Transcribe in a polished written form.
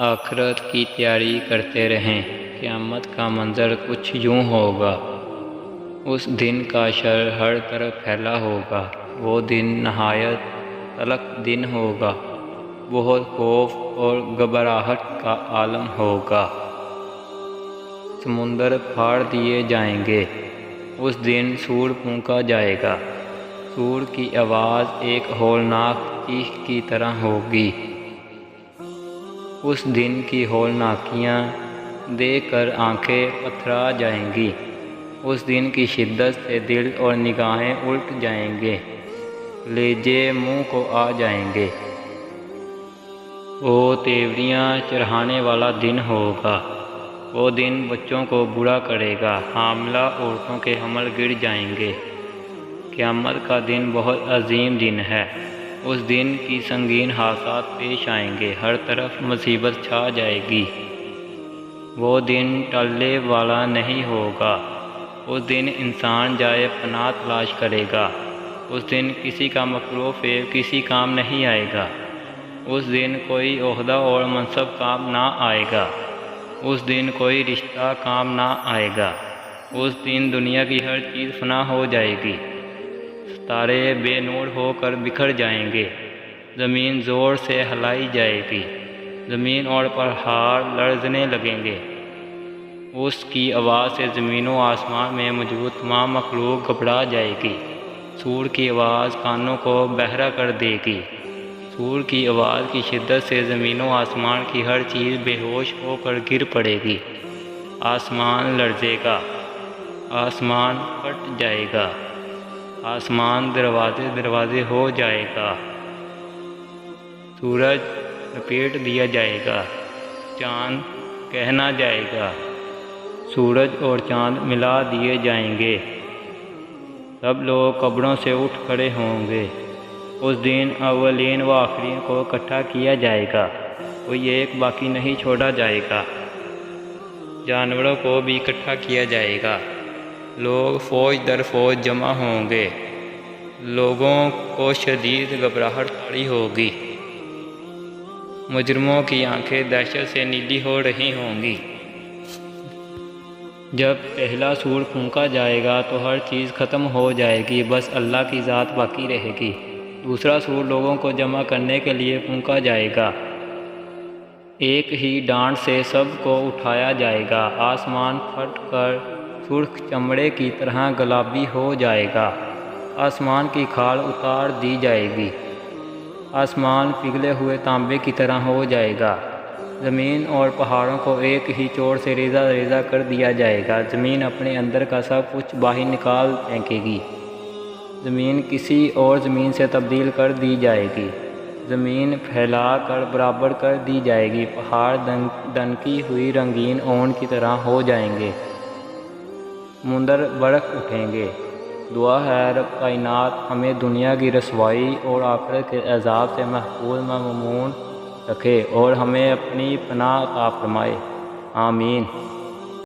آخرت کی تیاری کرتے رہیں۔ قیامت کا منظر کچھ یوں ہوگا۔ اس دن کا شر ہر طرف پھیلا ہوگا۔ وہ دن نہایت تلخ دن ہوگا۔ بہت خوف اور گھبراہٹ کا عالم ہوگا۔ سمندر پھاڑ دیے جائیں گے۔ اس دن سور پھونکا جائے گا۔ سور کی آواز ایک ہولناک چیخ کی طرح ہوگی۔ اس دن کی ہولناکیاں دیکھ کر آنکھیں پتھرا جائیں گی۔ اس دن کی شدت سے دل اور نگاہیں الٹ جائیں گے، لیجے منہ کو آ جائیں گے۔ وہ تیوریاں چڑھانے والا دن ہوگا۔ وہ دن بچوں کو برا کرے گا۔ حاملہ عورتوں کے حمل گر جائیں گے۔ قیامت کا دن بہت عظیم دن ہے۔ اس دن کی سنگین حادثات پیش آئیں گے۔ ہر طرف مصیبت چھا جائے گی۔ وہ دن ٹلنے والا نہیں ہوگا۔ اس دن انسان جائے پناہ تلاش کرے گا۔ اس دن کسی کا مکر و فریب کسی کام نہیں آئے گا۔ اس دن کوئی عہدہ اور منصب کام نہ آئے گا۔ اس دن کوئی رشتہ کام نہ آئے گا۔ اس دن دنیا کی ہر چیز فنا ہو جائے گی۔ ستارے بے نور ہو کر بکھر جائیں گے۔ زمین زور سے ہلائی جائے گی۔ زمین اور پہاڑ لرزنے لگیں گے۔ اس کی آواز سے زمین و آسمان میں موجود تمام مخلوق گھبرا جائے گی۔ سور کی آواز کانوں کو بہرا کر دے گی۔ سور کی آواز کی شدت سے زمین و آسمان کی ہر چیز بے ہوش ہو کر گر پڑے گی۔ آسمان لرزے گا۔ آسمان پھٹ جائے گا۔ آسمان دروازے دروازے ہو جائے گا۔ سورج لپیٹ دیا جائے گا۔ چاند کہنا جائے گا۔ سورج اور چاند ملا دیے جائیں گے۔ سب لوگ قبروں سے اٹھ کھڑے ہوں گے۔ اس دن اولین و آخرین کو اکٹھا کیا جائے گا۔ کوئی ایک باقی نہیں چھوڑا جائے گا۔ جانوروں کو بھی اکٹھا کیا جائے گا۔ لوگ فوج در فوج جمع ہوں گے۔ لوگوں کو شدید گھبراہٹ طاری ہوگی۔ مجرموں کی آنکھیں دہشت سے نیلی ہو رہی ہوں گی۔ جب پہلا سور پھونکا جائے گا تو ہر چیز ختم ہو جائے گی، بس اللہ کی ذات باقی رہے گی۔ دوسرا سور لوگوں کو جمع کرنے کے لیے پھونکا جائے گا۔ ایک ہی ڈانٹ سے سب کو اٹھایا جائے گا۔ آسمان پھٹ کر سرخ چمڑے کی طرح گلابی ہو جائے گا۔ آسمان کی کھال اتار دی جائے گی۔ آسمان پگھلے ہوئے تانبے کی طرح ہو جائے گا۔ زمین اور پہاڑوں کو ایک ہی چوٹ سے ریزہ ریزہ کر دیا جائے گا۔ زمین اپنے اندر کا سب کچھ باہر نکال پھینکے گی۔ زمین کسی اور زمین سے تبدیل کر دی جائے گی۔ زمین پھیلا کر برابر کر دی جائے گی۔ پہاڑ دنکی ہوئی رنگین اون کی طرح ہو جائیں گے۔ سمندر برق اٹھیں گے۔ دعا ہے رب کائنات ہمیں دنیا کی رسوائی اور آخرت کے عذاب سے محفوظ مامون رکھے اور ہمیں اپنی پناہ عطا فرمائے۔ آمین۔